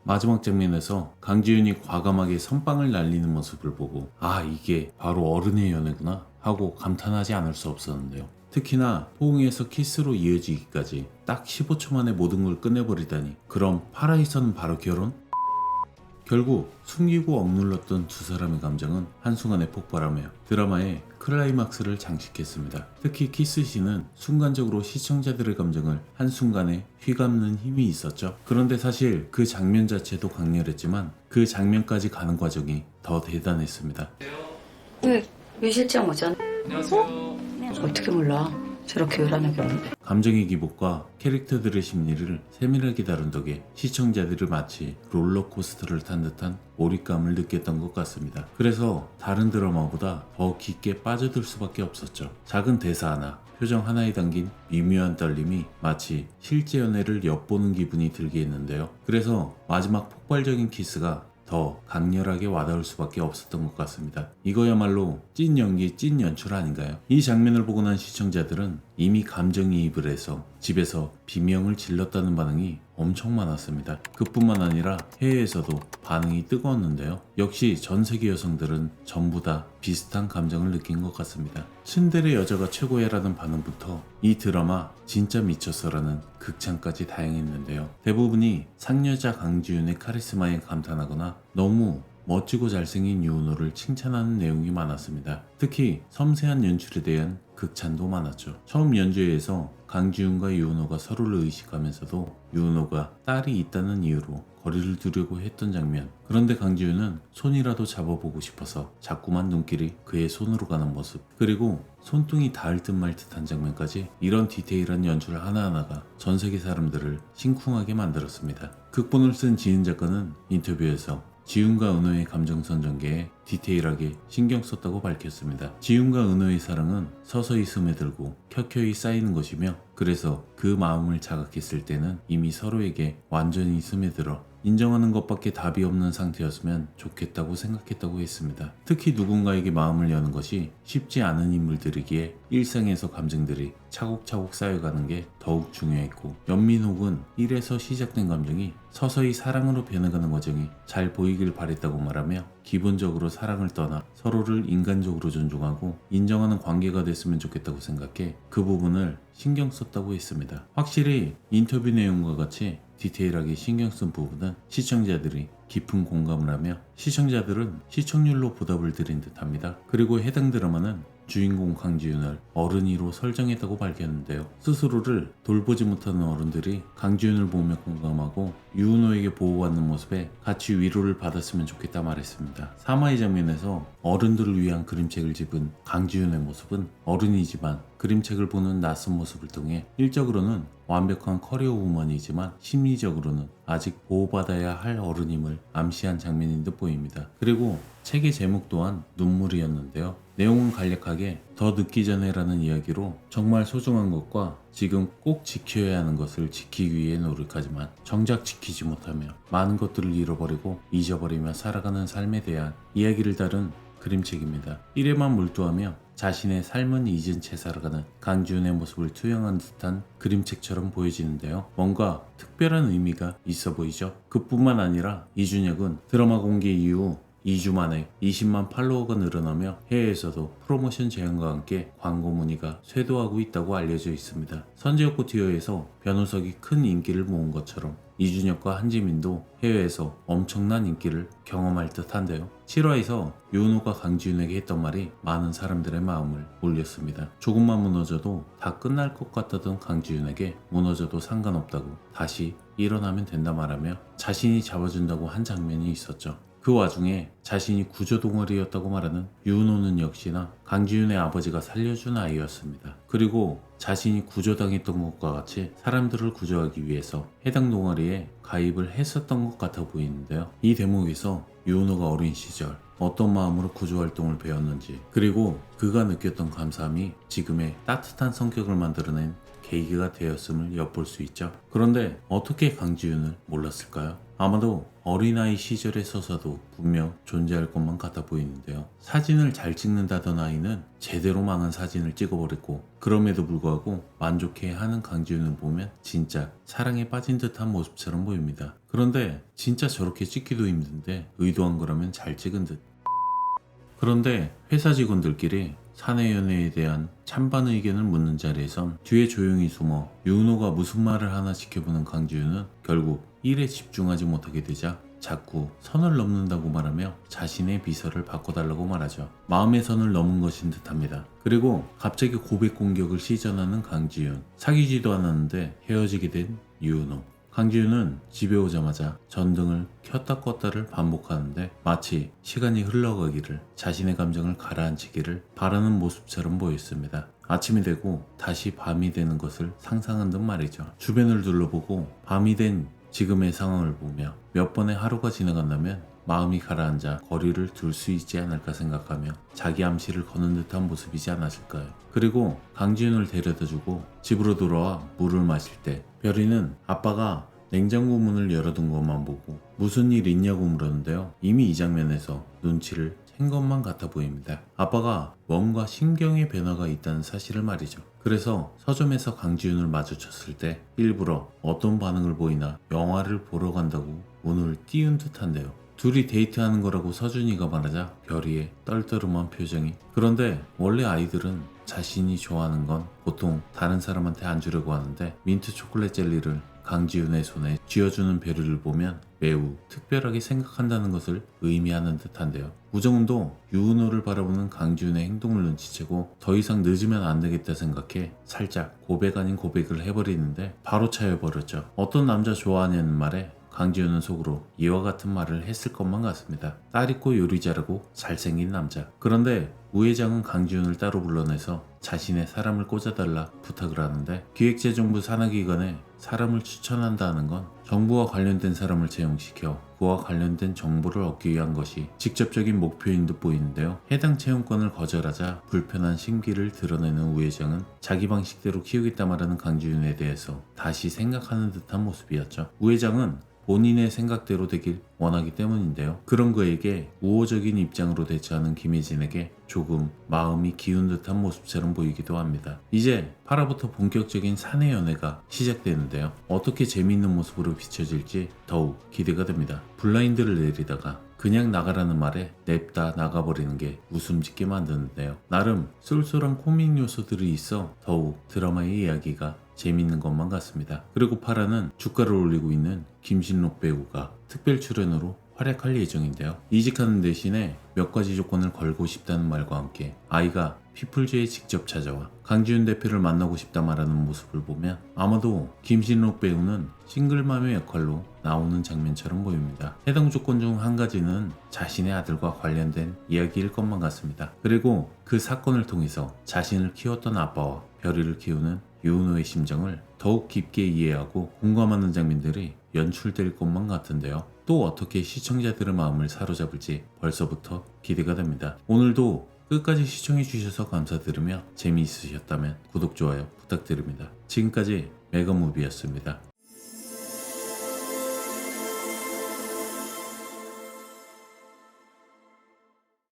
마지막 장면에서 강지윤이 과감하게 선빵을 날리는 모습을 보고 아, 이게 바로 어른의 연애구나 하고 감탄하지 않을 수 없었는데요. 특히나 포옹에서 키스로 이어지기까지 딱 15초 만에 모든 걸 끝내버리다니, 그럼 파라에서는 바로 결혼? 결국 숨기고 억눌렀던 두 사람의 감정은 한순간에 폭발하며 드라마의 클라이막스를 장식했습니다. 특히 키스씬은 순간적으로 시청자들의 감정을 한순간에 휘감는 힘이 있었죠. 그런데 사실 그 장면 자체도 강렬했지만 그 장면까지 가는 과정이 더 대단했습니다. 왜 실장 오잖아? 안녕하세요. 어떻게 몰라? 저렇게 요란하게 오는데. 감정의 기복과 캐릭터들의 심리를 세밀하게 다룬 덕에 시청자들이 마치 롤러코스터를 탄 듯한 몰입감을 느꼈던 것 같습니다. 그래서 다른 드라마보다 더 깊게 빠져들 수밖에 없었죠. 작은 대사 하나, 표정 하나에 담긴 미묘한 떨림이 마치 실제 연애를 엿보는 기분이 들게 했는데요. 그래서 마지막 폭발적인 키스가 더 강렬하게 와닿을 수밖에 없었던 것 같습니다. 이거야말로 찐 연기, 찐 연출 아닌가요? 이 장면을 보고 난 시청자들은 이미 감정이입을 해서 집에서 비명을 질렀다는 반응이 엄청 많았습니다. 그뿐만 아니라 해외에서도 반응이 뜨거웠는데요. 역시 전 세계 여성들은 전부 다 비슷한 감정을 느낀 것 같습니다. 츤데레 여자가 최고야라는 반응부터 이 드라마 진짜 미쳤어라는 극찬까지 다양했는데요. 대부분이 상여자 강지윤의 카리스마에 감탄하거나 너무 멋지고 잘생긴 유은호를 칭찬하는 내용이 많았습니다. 특히 섬세한 연출에 대한 극찬도 많았죠. 처음 연주회에서 강지윤과 유은호가 서로를 의식하면서도 유은호가 딸이 있다는 이유로 거리를 두려고 했던 장면. 그런데 강지윤은 손이라도 잡아보고 싶어서 자꾸만 눈길이 그의 손으로 가는 모습, 그리고 손등이 닿을 듯 말 듯한 장면까지, 이런 디테일한 연출 하나하나가 전세계 사람들을 심쿵하게 만들었습니다. 극본을 쓴 지은 작가는 인터뷰에서 지윤과 은호의 감정선 전개에 디테일하게 신경 썼다고 밝혔습니다. 지윤과 은호의 사랑은 서서히 스며들고 켜켜이 쌓이는 것이며, 그래서 그 마음을 자각했을 때는 이미 서로에게 완전히 스며들어 인정하는 것밖에 답이 없는 상태였으면 좋겠다고 생각했다고 했습니다. 특히 누군가에게 마음을 여는 것이 쉽지 않은 인물들이기에 일상에서 감정들이 차곡차곡 쌓여가는 게 더욱 중요했고, 연민옥은 1에서 시작된 감정이 서서히 사랑으로 변해가는 과정이 잘 보이길 바랬다고 말하며, 기본적으로 사랑을 떠나 서로를 인간적으로 존중하고 인정하는 관계가 됐으면 좋겠다고 생각해 그 부분을 신경 썼다고 했습니다. 확실히 인터뷰 내용과 같이 디테일하게 신경 쓴 부분은 시청자들이 깊은 공감을 하며 시청자들은 시청률로 보답을 드린 듯합니다. 그리고 해당 드라마는 주인공 강지윤을 어른이로 설정했다고 밝혔는데요. 스스로를 돌보지 못하는 어른들이 강지윤을 보며 공감하고 유은호에게 보호받는 모습에 같이 위로를 받았으면 좋겠다 말했습니다. 사마의 장면에서 어른들을 위한 그림책을 집은 강지윤의 모습은 어른이지만 그림책을 보는 낯선 모습을 통해 일적으로는 완벽한 커리어 우먼이지만 심리적으로는 아직 보호받아야 할 어른임을 암시한 장면인 듯 보입니다. 그리고 책의 제목 또한 눈물이었는데요. 내용은 간략하게 더 늦기 전에라는 이야기로 정말 소중한 것과 지금 꼭 지켜야 하는 것을 지키기 위해 노력하지만 정작 지키지 못하며 많은 것들을 잃어버리고 잊어버리며 살아가는 삶에 대한 이야기를 다룬 그림책입니다. 일에만 몰두하며 자신의 삶은 잊은 채 살아가는 강지윤의 모습을 투영한 듯한 그림책처럼 보여지는데요. 뭔가 특별한 의미가 있어 보이죠. 그뿐만 아니라 이준혁은 드라마 공개 이후 2주 만에 20만 팔로워가 늘어나며 해외에서도 프로모션 제안과 함께 광고 문의가 쇄도하고 있다고 알려져 있습니다. 선제옥고 티어에서 변호석이 큰 인기를 모은 것처럼 이준혁과 한지민도 해외에서 엄청난 인기를 경험할 듯한데요. 7화에서 유은호가 강지윤에게 했던 말이 많은 사람들의 마음을 울렸습니다. 조금만 무너져도 다 끝날 것 같다던 강지윤에게 무너져도 상관없다고 다시 일어나면 된다 말하며 자신이 잡아준다고 한 장면이 있었죠. 그 와중에 자신이 구조동아리였다고 말하는 유은호는 역시나 강지윤의 아버지가 살려준 아이였습니다. 그리고 자신이 구조당했던 것과 같이 사람들을 구조하기 위해서 해당 동아리에 가입을 했었던 것 같아 보이는데요. 이 대목에서 유은호가 어린 시절 어떤 마음으로 구조활동을 배웠는지, 그리고 그가 느꼈던 감사함이 지금의 따뜻한 성격을 만들어낸 계기가 되었음을 엿볼 수 있죠. 그런데 어떻게 강지윤을 몰랐을까요? 아마도 어린아이 시절에 서사도 분명 존재할 것만 같아 보이는데요. 사진을 잘 찍는다던 아이는 제대로 망한 사진을 찍어버렸고, 그럼에도 불구하고 만족해하는 강지윤을 보면 진짜 사랑에 빠진 듯한 모습처럼 보입니다. 그런데 진짜 저렇게 찍기도 힘든데 의도한 거라면 잘 찍은 듯. 그런데 회사 직원들끼리 사내 연애에 대한 찬반 의견을 묻는 자리에선 뒤에 조용히 숨어 유은호가 무슨 말을 하나 지켜보는 강지윤은 결국 일에 집중하지 못하게 되자 자꾸 선을 넘는다고 말하며 자신의 비서를 바꿔달라고 말하죠. 마음의 선을 넘은 것인 듯합니다. 그리고 갑자기 고백 공격을 시전하는 강지윤. 사귀지도 않았는데 헤어지게 된 유은호. 강지윤은 집에 오자마자 전등을 켰다 껐다를 반복하는데 마치 시간이 흘러가기를, 자신의 감정을 가라앉히기를 바라는 모습처럼 보였습니다. 아침이 되고 다시 밤이 되는 것을 상상한 듯 말이죠. 주변을 둘러보고 밤이 된 지금의 상황을 보며 몇 번의 하루가 지나간다면 마음이 가라앉아 거리를 둘 수 있지 않을까 생각하며 자기 암시를 거는 듯한 모습이지 않았을까요? 그리고 강지윤을 데려다주고 집으로 돌아와 물을 마실 때 별이는 아빠가 냉장고 문을 열어둔 것만 보고 무슨 일 있냐고 물었는데요. 이미 이 장면에서 눈치를 챈 것만 같아 보입니다. 아빠가 뭔가 심경의 변화가 있다는 사실을 말이죠. 그래서 서점에서 강지윤을 마주쳤을 때 일부러 어떤 반응을 보이나 영화를 보러 간다고 문을 띄운 듯한데요. 둘이 데이트하는 거라고 서준이가 말하자 별이의 떨떠름한 표정이. 그런데 원래 아이들은 자신이 좋아하는 건 보통 다른 사람한테 안 주려고 하는데 민트 초콜릿 젤리를 강지윤의 손에 쥐어주는 별이를 보면 매우 특별하게 생각한다는 것을 의미하는 듯한데요. 우정은도 유은호를 바라보는 강지윤의 행동을 눈치채고 더 이상 늦으면 안 되겠다 생각해 살짝 고백 아닌 고백을 해버리는데 바로 차여버렸죠. 어떤 남자 좋아하냐는 말에 강지윤은 속으로 이와 같은 말을 했을 것만 같습니다. 딸 있고 요리 잘하고 잘생긴 남자. 그런데 우 회장은 강지윤을 따로 불러내서 자신의 사람을 꽂아달라 부탁을 하는데 기획재정부 산하기관에 사람을 추천한다는 건 정부와 관련된 사람을 채용시켜 그와 관련된 정보를 얻기 위한 것이 직접적인 목표인 듯 보이는데요. 해당 채용권을 거절하자 불편한 심기를 드러내는 우 회장은 자기 방식대로 키우겠다 말하는 강지윤에 대해서 다시 생각하는 듯한 모습이었죠. 우 회장은 본인의 생각대로 되길 원하기 때문인데요. 그런 그에게 우호적인 입장으로 대처하는 김혜진에게 조금 마음이 기운 듯한 모습처럼 보이기도 합니다. 이제 8화부터 본격적인 사내 연애가 시작되는데요. 어떻게 재미있는 모습으로 비춰질지 더욱 기대가 됩니다. 블라인드를 내리다가 그냥 나가라는 말에 냅다 나가버리는 게 웃음 짓게 만드는데요. 나름 쏠쏠한 코믹 요소들이 있어 더욱 드라마의 이야기가 재밌는 것만 같습니다. 그리고 8화는 주가를 올리고 있는 김신록 배우가 특별 출연으로 활약할 예정인데요. 이직하는 대신에 몇 가지 조건을 걸고 싶다는 말과 함께 아이가 피플즈에 직접 찾아와 강지윤 대표를 만나고 싶다 말하는 모습을 보면 아마도 김신록 배우는 싱글맘의 역할로 나오는 장면처럼 보입니다. 해당 조건 중 한 가지는 자신의 아들과 관련된 이야기일 것만 같습니다. 그리고 그 사건을 통해서 자신을 키웠던 아빠와 별이를 키우는 유은호의 심정을 더욱 깊게 이해하고 공감하는 장면들이 연출될 것만 같은데요. 또 어떻게 시청자들의 마음을 사로잡을지 벌써부터 기대가 됩니다. 오늘도 끝까지 시청해주셔서 감사드리며 재미있으셨다면 구독, 좋아요 부탁드립니다. 지금까지 메가무비였습니다.